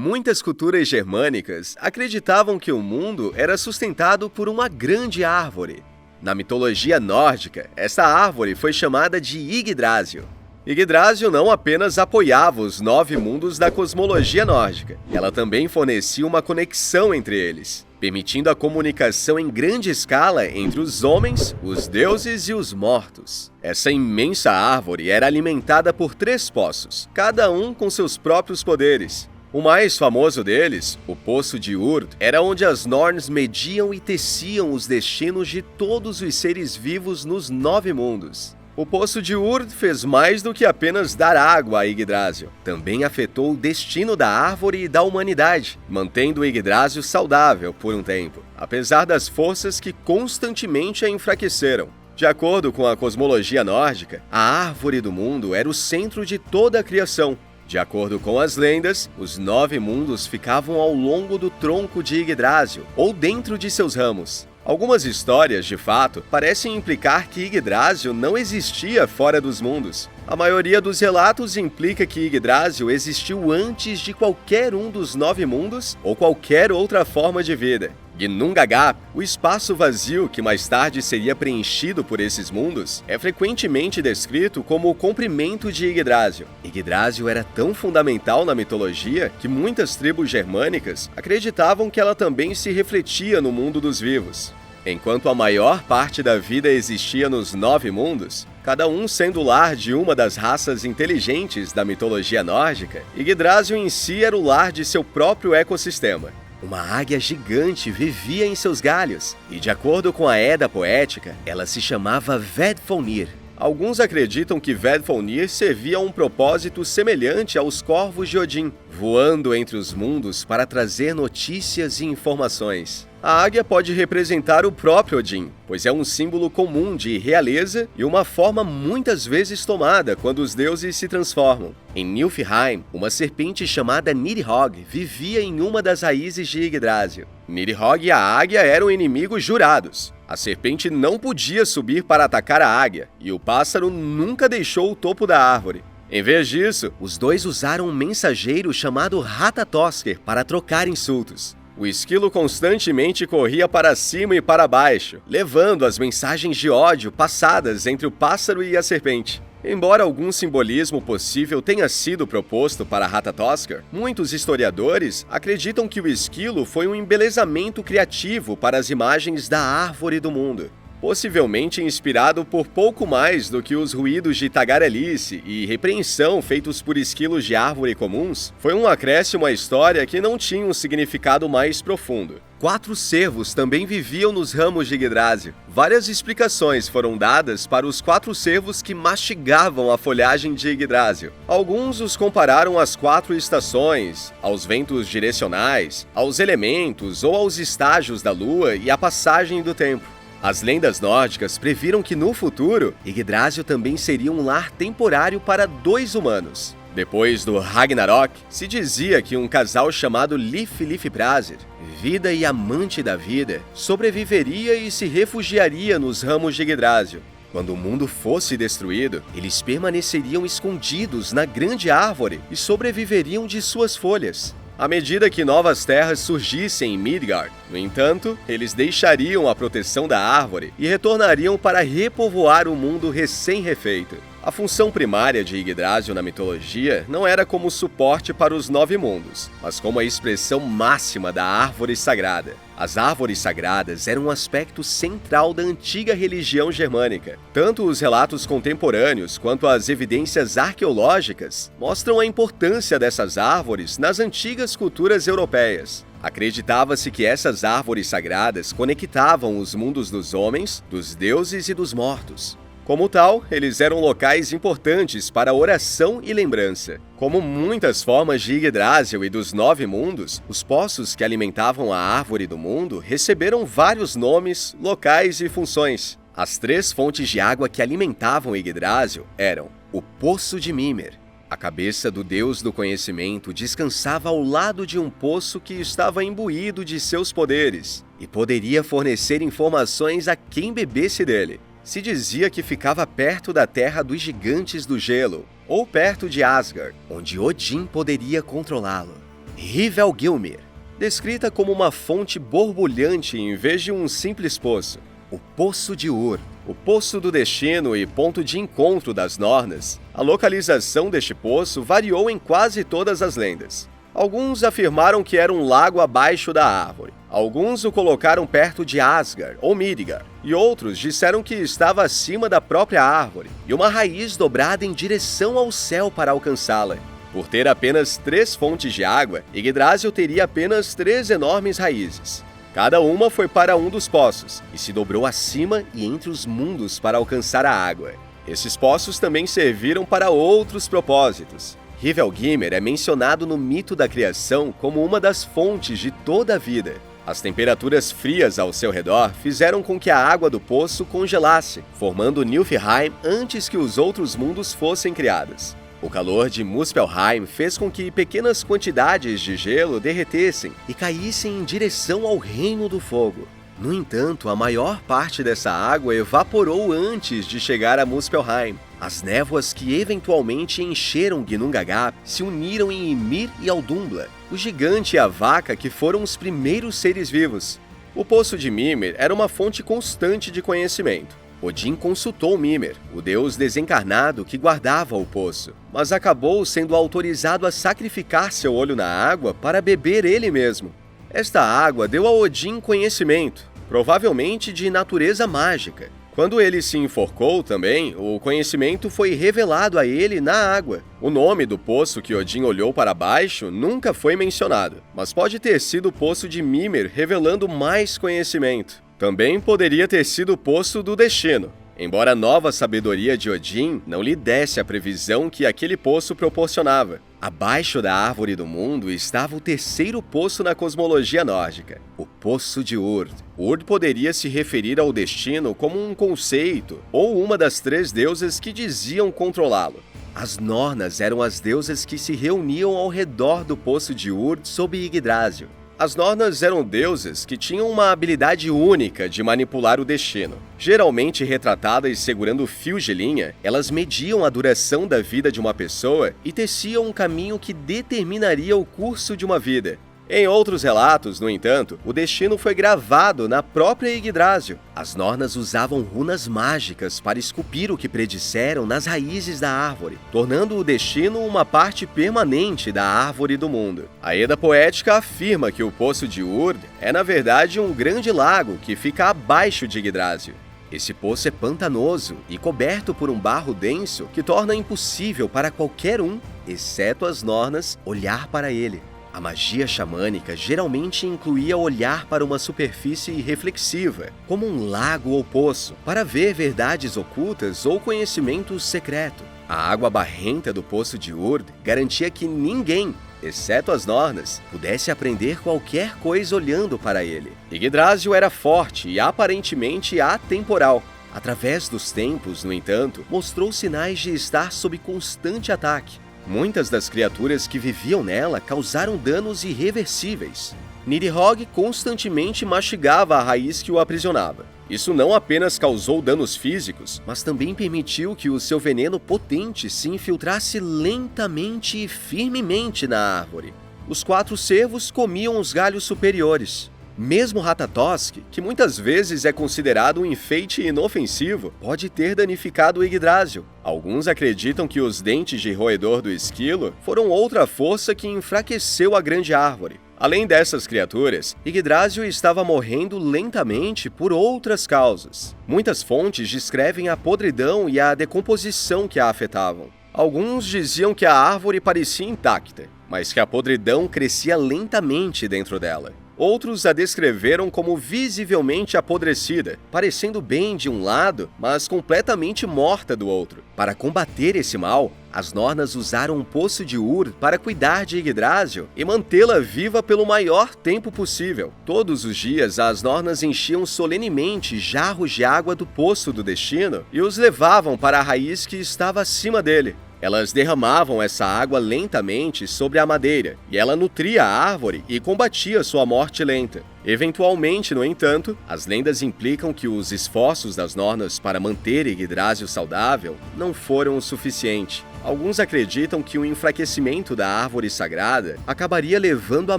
Muitas culturas germânicas acreditavam que o mundo era sustentado por uma grande árvore. Na mitologia nórdica, esta árvore foi chamada de Yggdrasil. Yggdrasil não apenas apoiava os 9 mundos da cosmologia nórdica, ela também fornecia uma conexão entre eles, permitindo a comunicação em grande escala entre os homens, os deuses e os mortos. Essa imensa árvore era alimentada por 3 poços, cada um com seus próprios poderes. O mais famoso deles, o Poço de Urd, era onde as Norns mediam e teciam os destinos de todos os seres vivos nos 9 mundos. O Poço de Urd fez mais do que apenas dar água a Yggdrasil. Também afetou o destino da árvore e da humanidade, mantendo Yggdrasil saudável por um tempo, apesar das forças que constantemente a enfraqueceram. De acordo com a cosmologia nórdica, a árvore do mundo era o centro de toda a criação. De acordo com as lendas, os 9 mundos ficavam ao longo do tronco de Yggdrasil, ou dentro de seus ramos. Algumas histórias, de fato, parecem implicar que Yggdrasil não existia fora dos mundos. A maioria dos relatos implica que Yggdrasil existiu antes de qualquer um dos 9 mundos ou qualquer outra forma de vida. Ginnungagap, o espaço vazio que mais tarde seria preenchido por esses mundos, é frequentemente descrito como o comprimento de Yggdrasil. Yggdrasil era tão fundamental na mitologia que muitas tribos germânicas acreditavam que ela também se refletia no mundo dos vivos. Enquanto a maior parte da vida existia nos 9 mundos, cada um sendo o lar de uma das raças inteligentes da mitologia nórdica, Yggdrasil em si era o lar de seu próprio ecossistema. Uma águia gigante vivia em seus galhos, e de acordo com a Edda poética, ela se chamava Vedfolnir. Alguns acreditam que Vedfolnir servia a um propósito semelhante aos corvos de Odin, voando entre os mundos para trazer notícias e informações. A águia pode representar o próprio Odin, pois é um símbolo comum de realeza e uma forma muitas vezes tomada quando os deuses se transformam. Em Niflheim, uma serpente chamada Nidhogg vivia em uma das raízes de Yggdrasil. Nidhogg e a águia eram inimigos jurados. A serpente não podia subir para atacar a águia, e o pássaro nunca deixou o topo da árvore. Em vez disso, os dois usaram um mensageiro chamado Ratatoskr para trocar insultos. O esquilo constantemente corria para cima e para baixo, levando as mensagens de ódio passadas entre o pássaro e a serpente. Embora algum simbolismo possível tenha sido proposto para Ratatoskr, muitos historiadores acreditam que o esquilo foi um embelezamento criativo para as imagens da árvore do mundo. Possivelmente inspirado por pouco mais do que os ruídos de tagarelice e repreensão feitos por esquilos de árvore comuns, foi um acréscimo à história que não tinha um significado mais profundo. 4 cervos também viviam nos ramos de Yggdrasil. Várias explicações foram dadas para os 4 cervos que mastigavam a folhagem de Yggdrasil. Alguns os compararam às 4 estações, aos ventos direcionais, aos elementos ou aos estágios da lua e à passagem do tempo. As lendas nórdicas previram que no futuro, Yggdrasil também seria um lar temporário para 2 humanos. Depois do Ragnarok, se dizia que um casal chamado Lif-Lif-Brazir, vida e amante da vida, sobreviveria e se refugiaria nos ramos de Yggdrasil. Quando o mundo fosse destruído, eles permaneceriam escondidos na grande árvore e sobreviveriam de suas folhas. À medida que novas terras surgissem em Midgard, no entanto, eles deixariam a proteção da árvore e retornariam para repovoar o mundo recém-refeito. A função primária de Yggdrasil na mitologia não era como suporte para os 9 mundos, mas como a expressão máxima da árvore sagrada. As árvores sagradas eram um aspecto central da antiga religião germânica. Tanto os relatos contemporâneos quanto as evidências arqueológicas mostram a importância dessas árvores nas antigas culturas europeias. Acreditava-se que essas árvores sagradas conectavam os mundos dos homens, dos deuses e dos mortos. Como tal, eles eram locais importantes para oração e lembrança. Como muitas formas de Yggdrasil e dos 9 mundos, os poços que alimentavam a árvore do mundo receberam vários nomes, locais e funções. As 3 fontes de água que alimentavam Yggdrasil eram o Poço de Mimir. A cabeça do deus do conhecimento descansava ao lado de um poço que estava imbuído de seus poderes e poderia fornecer informações a quem bebesse dele. Se dizia que ficava perto da terra dos gigantes do gelo, ou perto de Asgard, onde Odin poderia controlá-lo. Hvílgilmir, descrita como uma fonte borbulhante em vez de um simples poço. O Poço de Urd, o Poço do Destino e ponto de encontro das Nornas. A localização deste poço variou em quase todas as lendas. Alguns afirmaram que era um lago abaixo da árvore. Alguns o colocaram perto de Asgard ou Midgard, e outros disseram que estava acima da própria árvore e uma raiz dobrada em direção ao céu para alcançá-la. Por ter apenas 3 fontes de água, Yggdrasil teria apenas 3 enormes raízes. Cada uma foi para um dos poços e se dobrou acima e entre os mundos para alcançar a água. Esses poços também serviram para outros propósitos. Hvílgilmir é mencionado no mito da criação como uma das fontes de toda a vida. As temperaturas frias ao seu redor fizeram com que a água do poço congelasse, formando Niflheim antes que os outros mundos fossem criados. O calor de Muspelheim fez com que pequenas quantidades de gelo derretessem e caíssem em direção ao Reino do Fogo. No entanto, a maior parte dessa água evaporou antes de chegar a Muspelheim. As névoas que eventualmente encheram Ginnungagap se uniram em Ymir e Audumbla, o gigante e a vaca que foram os primeiros seres vivos. O Poço de Mimir era uma fonte constante de conhecimento. Odin consultou Mimir, o deus desencarnado que guardava o poço, mas acabou sendo autorizado a sacrificar seu olho na água para beber ele mesmo. Esta água deu a Odin conhecimento, provavelmente de natureza mágica. Quando ele se enforcou também, o conhecimento foi revelado a ele na água. O nome do poço que Odin olhou para baixo nunca foi mencionado, mas pode ter sido o Poço de Mimir revelando mais conhecimento. Também poderia ter sido o Poço do Destino, embora a nova sabedoria de Odin não lhe desse a previsão que aquele poço proporcionava. Abaixo da Árvore do Mundo estava o terceiro poço na cosmologia nórdica, o Poço de Urd. Urd poderia se referir ao destino como um conceito ou uma das 3 deusas que diziam controlá-lo. As Nornas eram as deusas que se reuniam ao redor do Poço de Urd sob Yggdrasil. As Nornas eram deusas que tinham uma habilidade única de manipular o destino. Geralmente retratadas segurando fios de linha, elas mediam a duração da vida de uma pessoa e teciam um caminho que determinaria o curso de uma vida. Em outros relatos, no entanto, o destino foi gravado na própria Yggdrasil. As Nornas usavam runas mágicas para esculpir o que predisseram nas raízes da árvore, tornando o destino uma parte permanente da árvore do mundo. A Edda poética afirma que o Poço de Urd é, na verdade, um grande lago que fica abaixo de Yggdrasil. Esse poço é pantanoso e coberto por um barro denso que torna impossível para qualquer um, exceto as Nornas, olhar para ele. A magia xamânica geralmente incluía olhar para uma superfície reflexiva, como um lago ou poço, para ver verdades ocultas ou conhecimento secreto. A água barrenta do Poço de Urd garantia que ninguém, exceto as Nornas, pudesse aprender qualquer coisa olhando para ele. Yggdrasil era forte e aparentemente atemporal. Através dos tempos, no entanto, mostrou sinais de estar sob constante ataque. Muitas das criaturas que viviam nela causaram danos irreversíveis. Nidhogg constantemente mastigava a raiz que o aprisionava. Isso não apenas causou danos físicos, mas também permitiu que o seu veneno potente se infiltrasse lentamente e firmemente na árvore. Os 4 cervos comiam os galhos superiores. Mesmo Ratatosk, que muitas vezes é considerado um enfeite inofensivo, pode ter danificado Yggdrasil. Alguns acreditam que os dentes de roedor do esquilo foram outra força que enfraqueceu a grande árvore. Além dessas criaturas, Yggdrasil estava morrendo lentamente por outras causas. Muitas fontes descrevem a podridão e a decomposição que a afetavam. Alguns diziam que a árvore parecia intacta, mas que a podridão crescia lentamente dentro dela. Outros a descreveram como visivelmente apodrecida, parecendo bem de um lado, mas completamente morta do outro. Para combater esse mal, as Nornas usaram um Poço de Urd para cuidar de Yggdrasil e mantê-la viva pelo maior tempo possível. Todos os dias, as Nornas enchiam solenemente jarros de água do Poço do Destino e os levavam para a raiz que estava acima dele. Elas derramavam essa água lentamente sobre a madeira, e ela nutria a árvore e combatia sua morte lenta. Eventualmente, no entanto, as lendas implicam que os esforços das Nornas para manter Yggdrasil saudável não foram o suficiente. Alguns acreditam que o enfraquecimento da árvore sagrada acabaria levando a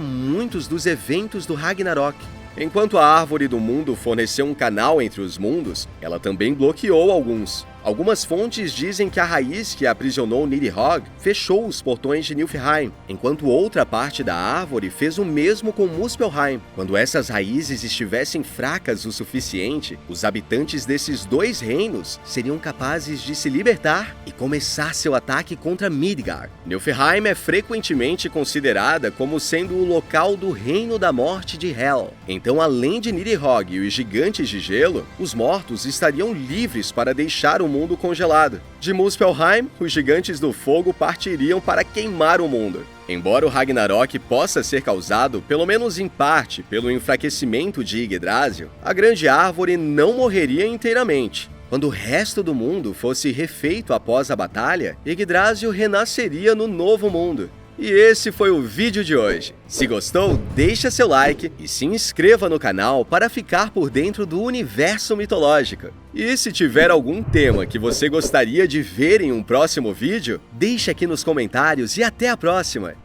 muitos dos eventos do Ragnarok. Enquanto a árvore do mundo forneceu um canal entre os mundos, ela também bloqueou alguns. Algumas fontes dizem que a raiz que aprisionou Nidhogg fechou os portões de Niflheim, enquanto outra parte da árvore fez o mesmo com Muspelheim. Quando essas raízes estivessem fracas o suficiente, os habitantes desses dois reinos seriam capazes de se libertar e começar seu ataque contra Midgard. Niflheim é frequentemente considerada como sendo o local do Reino da Morte de Hel. Então, além de Nidhogg e os gigantes de gelo, os mortos estariam livres para deixar o mundo congelado. De Muspelheim, os gigantes do fogo partiriam para queimar o mundo. Embora o Ragnarok possa ser causado, pelo menos em parte, pelo enfraquecimento de Yggdrasil, a grande árvore não morreria inteiramente. Quando o resto do mundo fosse refeito após a batalha, Yggdrasil renasceria no novo mundo. E esse foi o vídeo de hoje. Se gostou, deixa seu like e se inscreva no canal para ficar por dentro do universo mitológico. E se tiver algum tema que você gostaria de ver em um próximo vídeo, deixe aqui nos comentários e até a próxima!